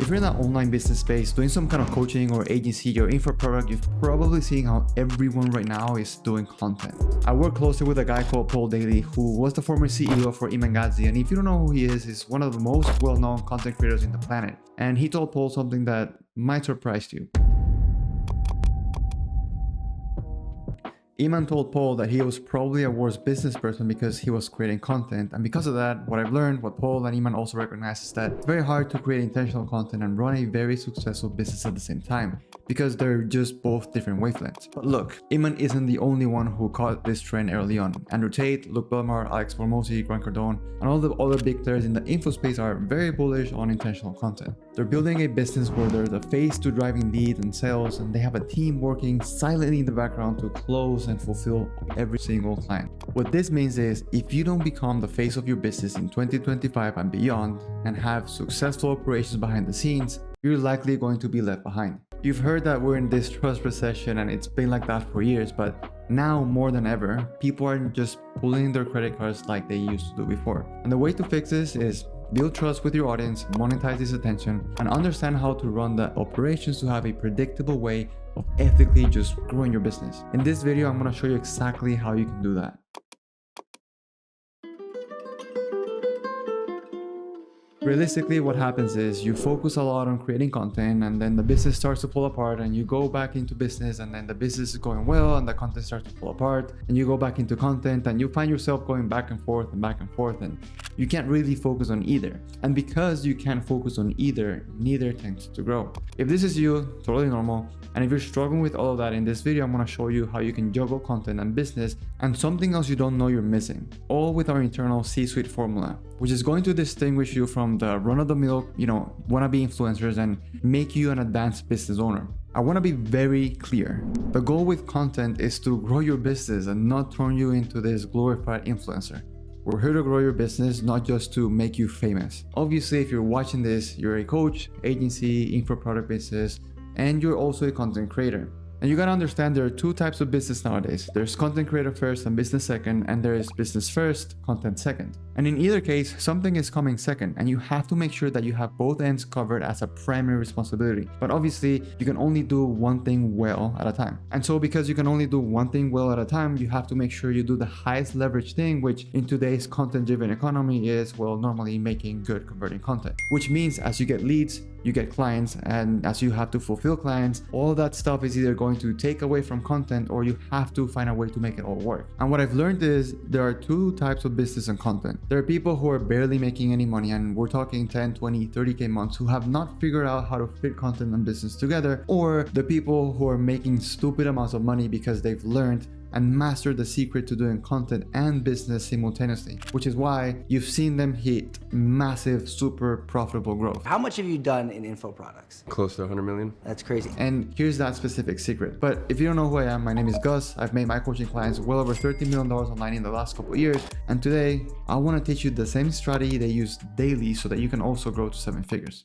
If you're in that online business space doing some kind of coaching or agency or info product, you've probably seen how everyone right now is doing content. I work closely with a guy called Paul Daly, who was the former CEO for Imangazi, and if you don't know who he is, he's one of the most well-known content creators in the planet. And he told Paul something that might surprise you. Iman told Paul that he was probably a worse business person because he was creating content, and because of that, what I've learned, what Paul and Iman also recognize, is that it's very hard to create intentional content and run a very successful business at the same time, because they're just both different wavelengths. But look, Iman isn't the only one who caught this trend early on. Andrew Tate, Luke Belmar, Alex Formosi, Grant Cardone, and all the other big players in the info space are very bullish on intentional content. They're building a business where they're the face to driving leads and sales, and they have a team working silently in the background to close and fulfill every single client. What this means is, if you don't become the face of your business in 2025 and beyond and have successful operations behind the scenes, you're likely going to be left behind. You've heard that we're in this trust recession, and it's been like that for years, but now more than ever, people aren't just pulling their credit cards like they used to do before. And the way to fix this is build trust with your audience, monetize this attention, and understand how to run the operations to have a predictable way of ethically just growing your business. In this video, I'm going to show you exactly how you can do that. Realistically, what happens is you focus a lot on creating content, and then the business starts to fall apart, and you go back into business, and then the business is going well and the content starts to fall apart, and you go back into content, and you find yourself going back and forth, and you can't really focus on either. And because you can't focus on either, neither tends to grow. If this is you, totally normal. And if you're struggling with all of that, in this video, I'm going to show you how you can juggle content and business and something else you don't know you're missing, all with our internal C-suite formula, which is going to distinguish you from the run-of-the-mill, wannabe influencers and make you an advanced business owner. I want to be very clear. The goal with content is to grow your business and not turn you into this glorified influencer. We're here to grow your business, not just to make you famous. Obviously, if you're watching this, you're a coach, agency, info product business, and you're also a content creator. And you gotta understand there are two types of business nowadays. There's content creator first and business second, and there is business first, content second. And in either case, something is coming second, and you have to make sure that you have both ends covered as a primary responsibility. But obviously, you can only do one thing well at a time. And so because you can only do one thing well at a time, you have to make sure you do the highest leverage thing, which in today's content-driven economy is, well, normally making good converting content. Which means as you get leads, you get clients, and as you have to fulfill clients, all that stuff is either going to take away from content, or you have to find a way to make it all work. And what I've learned is there are two types of business and content. There are people who are barely making any money, and we're talking 10, 20, 30K months, who have not figured out how to fit content and business together, or the people who are making stupid amounts of money because they've learned and master the secret to doing content and business simultaneously, which is why you've seen them hit massive, super profitable growth. How much have you done in info products? Close to 100 million. That's crazy. And here's that specific secret. But if you don't know who I am, my name is Gus. I've made my coaching clients well over $30 million online in the last couple of years. And today, I want to teach you the same strategy they use daily so that you can also grow to 7 figures.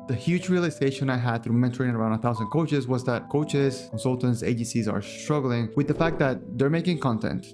The huge realization I had through mentoring around 1,000 coaches was that coaches, consultants, agencies are struggling with the fact that they're making content.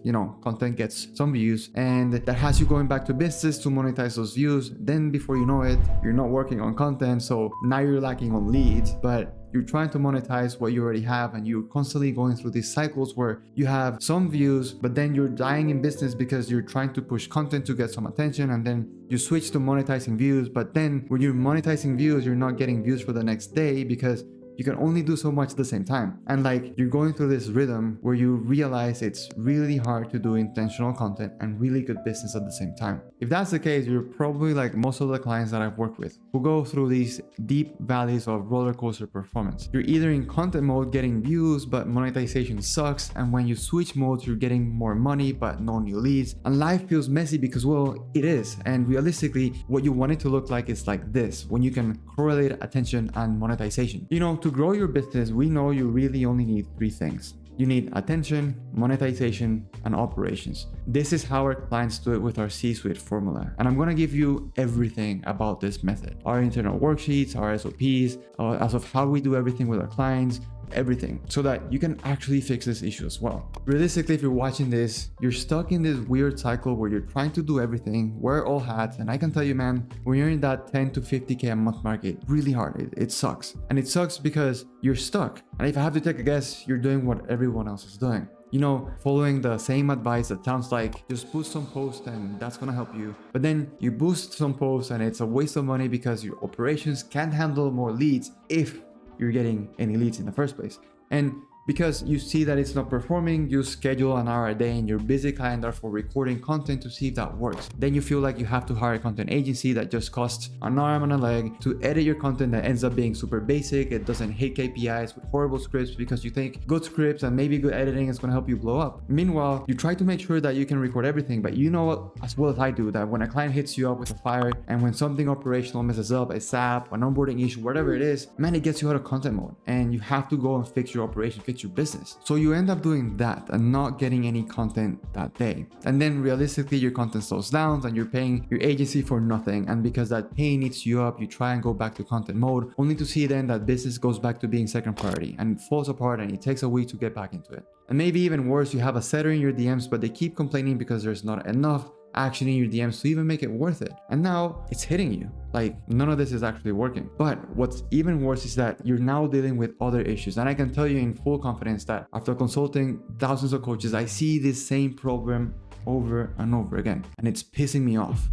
Content gets some views, and that has you going back to business to monetize those views. Then before you know it, you're not working on content, so now you're lacking on leads, but you're trying to monetize what you already have, and you're constantly going through these cycles where you have some views, but then you're dying in business because you're trying to push content to get some attention, and then you switch to monetizing views. But then when you're monetizing views, you're not getting views for the next day because you can only do so much at the same time. And you're going through this rhythm where you realize it's really hard to do intentional content and really good business at the same time. If that's the case, you're probably like most of the clients that I've worked with, who go through these deep valleys of roller coaster performance. You're either in content mode getting views, but monetization sucks. And when you switch modes, you're getting more money, but no new leads. And life feels messy because, well, it is. And realistically, what you want it to look like is like this, when you can correlate attention and monetization. To grow your business, we know you really only need 3 things. You need attention, monetization, and operations. This is how our clients do it with our C-suite formula. And I'm going to give you everything about this method. Our internal worksheets, our SOPs, as of how we do everything with our clients, everything so that you can actually fix this issue as well. Realistically, if you're watching this, you're stuck in this weird cycle where you're trying to do everything, wear all hats, and I can tell you, man, when you're in that 10 to 50K a month market, really hard. It sucks. And it sucks because you're stuck. And if I have to take a guess, you're doing what everyone else is doing. You know, following the same advice that sounds like just boost some posts and that's gonna help you. But then you boost some posts and it's a waste of money because your operations can't handle more leads if you're getting any leads in the first place. And because you see that it's not performing, you schedule an hour a day in your busy calendar for recording content to see if that works. Then you feel like you have to hire a content agency that just costs an arm and a leg to edit your content that ends up being super basic. It doesn't hit KPIs with horrible scripts because you think good scripts and maybe good editing is going to help you blow up. Meanwhile, you try to make sure that you can record everything, but you know as well as I do that when a client hits you up with a fire and when something operational messes up, a SAP, an onboarding issue, whatever it is, man, it gets you out of content mode and you have to go and fix your operation, fix your business. So you end up doing that and not getting any content that day. And then realistically, your content slows down and you're paying your agency for nothing. And because that pain eats you up, you try and go back to content mode, only to see then that business goes back to being second priority and falls apart and it takes a week to get back into it. And maybe even worse, you have a setter in your DMs, but they keep complaining because there's not enough action in your DMs to even make it worth it. And now it's hitting you. Like none of this is actually working. But what's even worse is that you're now dealing with other issues. And I can tell you in full confidence that after consulting thousands of coaches, I see this same problem over and over again. And it's pissing me off.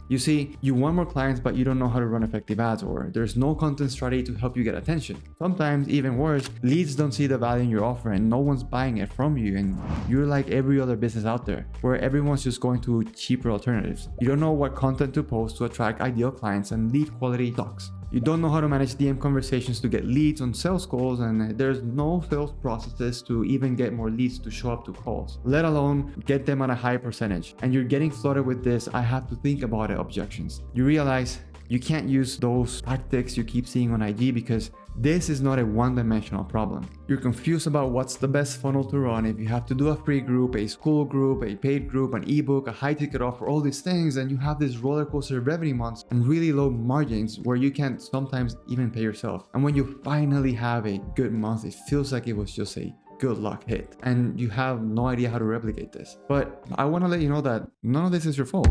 You see, you want more clients, but you don't know how to run effective ads, or there's no content strategy to help you get attention. Sometimes, even worse, leads don't see the value in your offer and no one's buying it from you. And you're like every other business out there, where everyone's just going to cheaper alternatives. You don't know what content to post to attract ideal clients, and lead quality sucks. You don't know how to manage DM conversations to get leads on sales calls, and there's no sales processes to even get more leads to show up to calls, let alone get them at a high percentage. And you're getting flooded with this "I have to think about it" objections. You realize you can't use those tactics you keep seeing on IG because this is not a one-dimensional problem. You're confused about what's the best funnel to run, if you have to do a free group, a school group, a paid group, an ebook, a high-ticket offer, all these things, and you have this roller coaster revenue months and really low margins where you can't sometimes even pay yourself. And when you finally have a good month, it feels like it was just a good luck hit and you have no idea how to replicate this. But I want to let you know that none of this is your fault.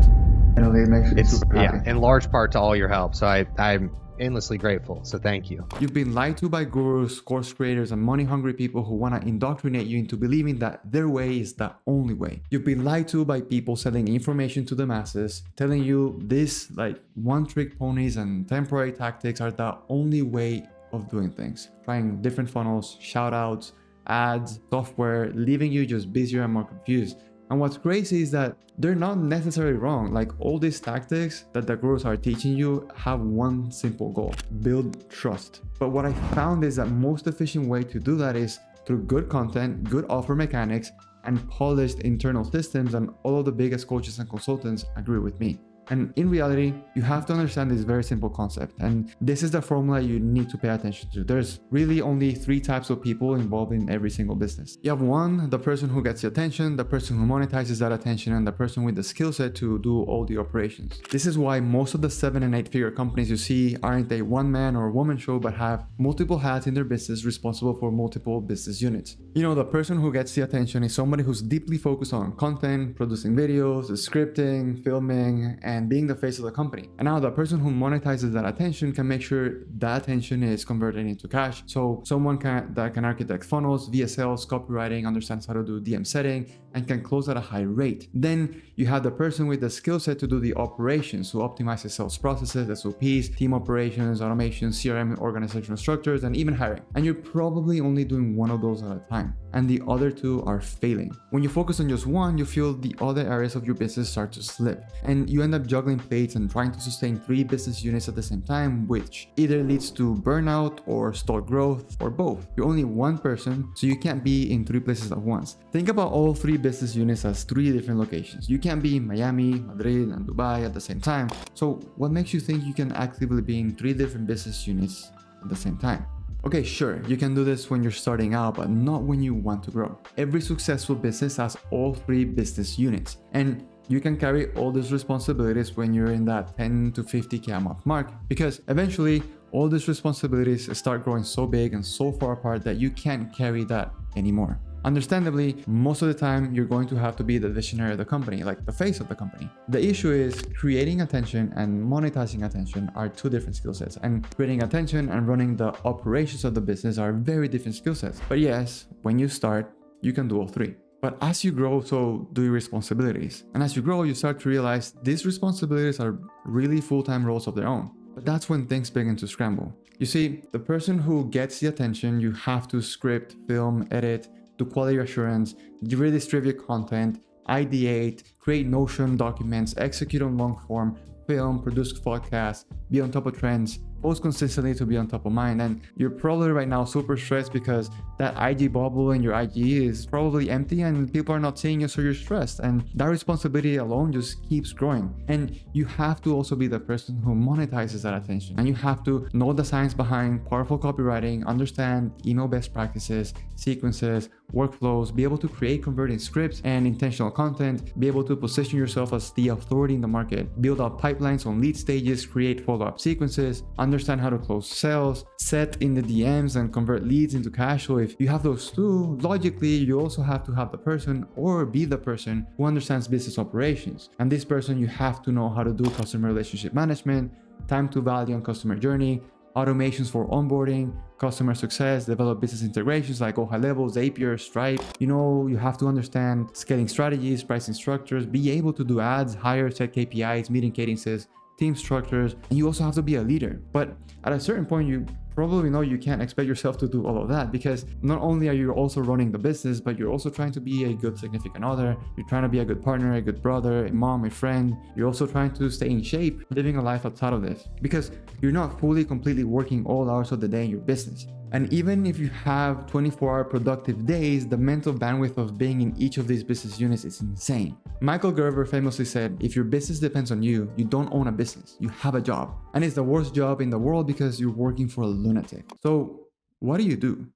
It makes me super happy. Yeah, in large part to all your help. So I'm endlessly grateful. So thank you. You've been lied to by gurus, course creators, and money-hungry people who want to indoctrinate you into believing that their way is the only way. You've been lied to by people selling information to the masses, telling you this like one-trick ponies and temporary tactics are the only way of doing things. Trying different funnels, shout-outs, ads, software, leaving you just busier and more confused. And what's crazy is that they're not necessarily wrong. Like all these tactics that the gurus are teaching you have one simple goal: build trust. But what I found is that most efficient way to do that is through good content, good offer mechanics, and polished internal systems. And all of the biggest coaches and consultants agree with me. And in reality, you have to understand this very simple concept. And this is the formula you need to pay attention to. There's really only 3 types of people involved in every single business. You have one, the person who gets the attention, the person who monetizes that attention, and the person with the skill set to do all the operations. This is why most of the 7- and 8-figure companies you see aren't a one-man or woman show, but have multiple hats in their business responsible for multiple business units. You know, the person who gets the attention is somebody who's deeply focused on content, producing videos, scripting, filming, and being the face of the company. And now the person who monetizes that attention can make sure that attention is converted into cash. So someone that can architect funnels, VSLs, copywriting, understands how to do DM setting, and can close at a high rate. Then you have the person with the skill set to do the operations, who optimizes sales processes, SOPs, team operations, automation, CRM, organizational structures, and even hiring. And you're probably only doing one of those at a time, and the other 2 are failing. When you focus on just one, you feel the other areas of your business start to slip, and you end up juggling plates and trying to sustain 3 business units at the same time, which either leads to burnout or stalled growth, or both. You're only one person, so you can't be in 3 places at once. Think about all 3 business units as 3 different locations. You can't be in Miami, Madrid, and Dubai at the same time. So what makes you think you can actively be in 3 different business units at the same time? Okay, sure, you can do this when you're starting out, but not when you want to grow. Every successful business has all 3 business units, and you can carry all these responsibilities when you're in that 10 to 50K a month mark, because eventually all these responsibilities start growing so big and so far apart that you can't carry that anymore. Understandably, most of the time you're going to have to be the visionary of the company, like the face of the company. The issue is creating attention and monetizing attention are two different skill sets, and creating attention and running the operations of the business are very different skill sets. But yes, when you start, you can do all three. But as you grow, so do your responsibilities. And as you grow, you start to realize these responsibilities are really full-time roles of their own. But that's when things begin to scramble. You see, the person who gets the attention, you have to script, film, edit, do quality assurance, redistribute content, ideate, create Notion documents, execute on long form, film, produce podcasts, be on top of trends, post consistently to be on top of mind. And you're probably right now super stressed because that IG bubble in your IG is probably empty and people are not seeing you, so you're stressed. And that responsibility alone just keeps growing. And you have to also be the person who monetizes that attention. And you have to know the science behind powerful copywriting, understand email best practices, sequences, workflows, be able to create converting scripts and intentional content, be able to position yourself as the authority in the market, build up pipelines on lead stages, create follow-up sequences, understand how to close sales, set in the DMs and convert leads into cash. So if you have those two, logically, you also have to have the person or be the person who understands business operations. And this person, you have to know how to do customer relationship management, time to value on customer journey, automations for onboarding, customer success, develop business integrations like High Levels, Zapier, Stripe. You have to understand scaling strategies, pricing structures, be able to do ads, hire, set KPIs, meeting cadences, team structures, and you also have to be a leader. But at a certain point, you probably know you can't expect yourself to do all of that, because not only are you also running the business, but you're also trying to be a good significant other, you're trying to be a good partner, a good brother, a mom, a friend. You're also trying to stay in shape, living a life outside of this, because you're not fully, completely working all hours of the day in your business. And even if you have 24-hour productive days, the mental bandwidth of being in each of these business units is insane. Michael Gerber famously said, if your business depends on you, you don't own a business, you have a job. And it's the worst job in the world because you're working for a lunatic. So what do you do?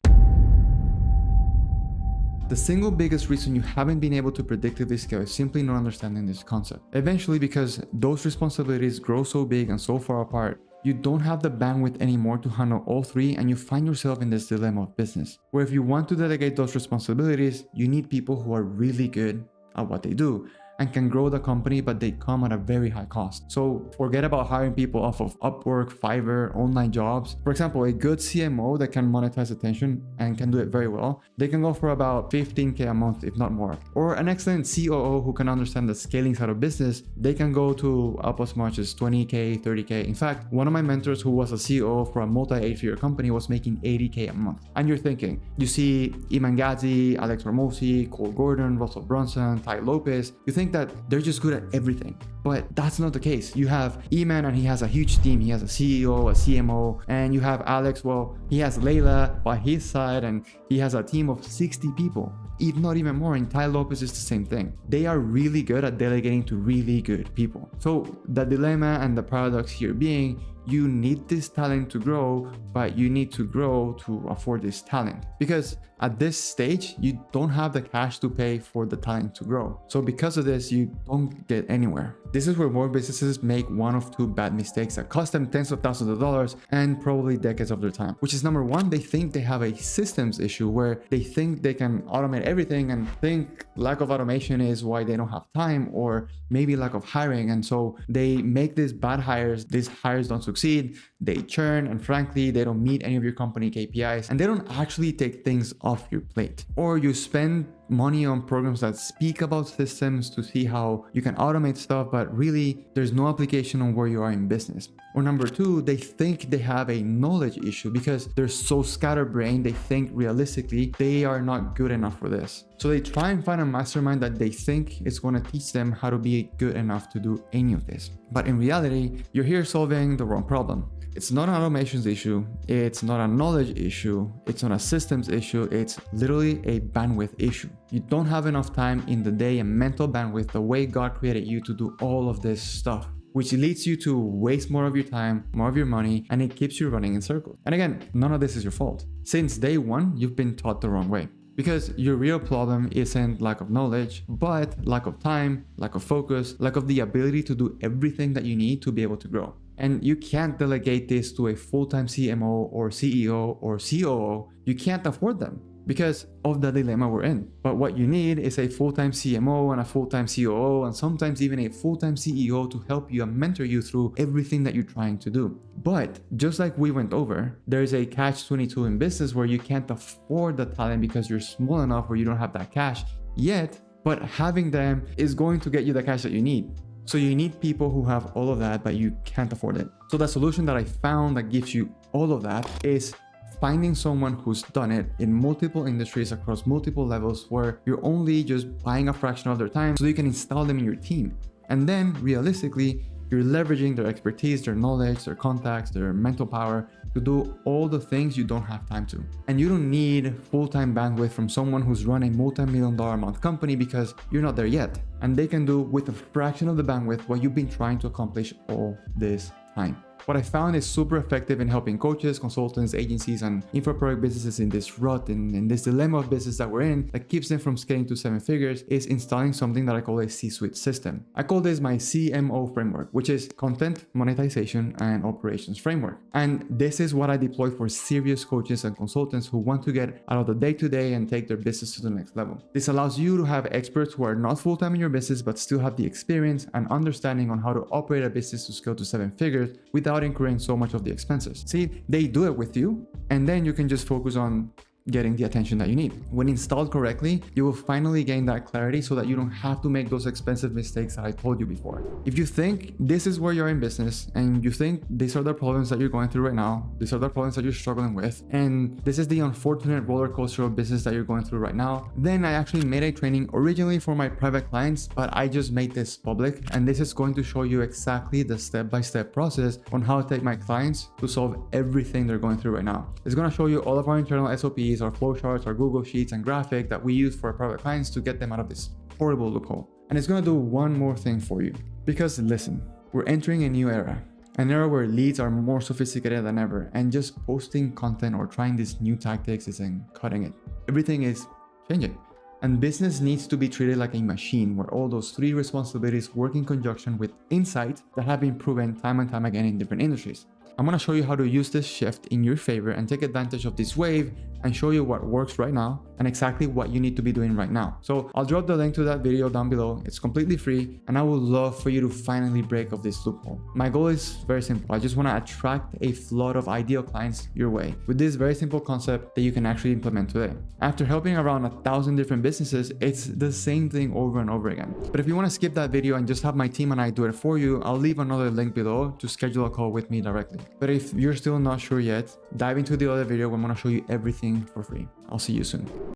The single biggest reason you haven't been able to predictively scale is simply not understanding this concept. Eventually, because those responsibilities grow so big and so far apart, you don't have the bandwidth anymore to handle all three, and you find yourself in this dilemma of business, where if you want to delegate those responsibilities, you need people who are really good at what they do and can grow the company, but they come at a very high cost. So forget about hiring people off of Upwork, Fiverr, online jobs. For example, a good CMO that can monetize attention and can do it very well, they can go for about 15K a month, if not more. Or an excellent COO who can understand the scaling side of business, they can go to up as much as 20K, 30K. In fact, one of my mentors who was a CEO for a multi-8-figure company was making 80K a month. And you're thinking, you see Iman Gadzhi, Alex Hormozi, Cole Gordon, Russell Brunson, Tai Lopez, you think that they're just good at everything. But that's not the case. You have Iman and he has a huge team. He has a CEO, a CMO, and you have Alex, well, he has Layla by his side and he has a team of 60 people, if not even more. And Tai Lopez is the same thing. They are really good at delegating to really good people. So the dilemma and the paradox here being, you need this talent to grow, but you need to grow to afford this talent. Because at this stage, you don't have the cash to pay for the talent to grow. So because of this, you don't get anywhere. This is where more businesses make one of two bad mistakes that cost them tens of thousands of dollars and probably decades of their time. Which is, number one, they think they have a systems issue where they think they can automate everything and think lack of automation is why they don't have time, or maybe lack of hiring. And so they make these bad hires, these hires don't succeed, they churn, and frankly, they don't meet any of your company KPIs, and they don't actually take things off your plate. Or you spend money on programs that speak about systems to see how you can automate stuff, but really there's no application on where you are in business. Or number two, they think they have a knowledge issue because they're so scatterbrained, they think realistically they are not good enough for this. So they try and find a mastermind that they think is going to teach them how to be good enough to do any of this. But in reality, you're here solving the wrong problem. It's not an automations issue, it's not a knowledge issue, it's not a systems issue, it's literally a bandwidth issue. You don't have enough time in the day and mental bandwidth the way God created you to do all of this stuff, which leads you to waste more of your time, more of your money, and it keeps you running in circles. And again, none of this is your fault. Since day one, you've been taught the wrong way. Because your real problem isn't lack of knowledge, but lack of time, lack of focus, lack of the ability to do everything that you need to be able to grow. And you can't delegate this to a full-time CMO or CEO or COO. You can't afford them because of the dilemma we're in. But what you need is a full-time CMO and a full-time COO and sometimes even a full-time CEO to help you and mentor you through everything that you're trying to do. But just like we went over, there's a catch-22 in business where you can't afford the talent because you're small enough or you don't have that cash yet, but having them is going to get you the cash that you need. So you need people who have all of that, but you can't afford it. So the solution that I found that gives you all of that is finding someone who's done it in multiple industries across multiple levels where you're only just buying a fraction of their time so you can install them in your team. And then realistically, you're leveraging their expertise, their knowledge, their contacts, their mental power to do all the things you don't have time to. And you don't need full-time bandwidth from someone who's run a multi-million-dollar a month company because you're not there yet. And they can do with a fraction of the bandwidth what you've been trying to accomplish all this time. What I found is super effective in helping coaches, consultants, agencies, and info product businesses in this rut, in this dilemma of business that we're in that keeps them from scaling to 7 figures is installing something that I call a C-suite system. I call this my CMO framework, which is content, monetization, and operations framework. And this is what I deploy for serious coaches and consultants who want to get out of the day-to-day and take their business to the next level. This allows you to have experts who are not full-time in your business, but still have the experience and understanding on how to operate a business to scale to 7 figures without incurring so much of the expenses. See, they do it with you, and then you can just focus on getting the attention that you need. When installed correctly, you will finally gain that clarity so that you don't have to make those expensive mistakes that I told you before. If you think this is where you're in business and you think these are the problems that you're going through right now, these are the problems that you're struggling with, and this is the unfortunate roller coaster of business that you're going through right now, then I actually made a training originally for my private clients, but I just made this public, and this is going to show you exactly the step-by-step process on how to take my clients to solve everything they're going through right now. It's going to show you all of our internal SOPs, our flowcharts, our Google Sheets, and graphic that we use for our private clients to get them out of this horrible loophole. And it's going to do one more thing for you. Because listen, we're entering a new era. An era where leads are more sophisticated than ever, and just posting content or trying these new tactics isn't cutting it. Everything is changing. And business needs to be treated like a machine where all those 3 responsibilities work in conjunction with insight that have been proven time and time again in different industries. I'm going to show you how to use this shift in your favor and take advantage of this wave and show you what works right now and exactly what you need to be doing right now. So I'll drop the link to that video down below. It's completely free, and I would love for you to finally break off this loophole. My goal is very simple. I just want to attract a flood of ideal clients your way with this very simple concept that you can actually implement today. After helping around 1,000 different businesses, it's the same thing over and over again. But if you want to skip that video and just have my team and I do it for you, I'll leave another link below to schedule a call with me directly. But if you're still not sure yet, dive into the other video where I'm going to show you everything for free. I'll see you soon.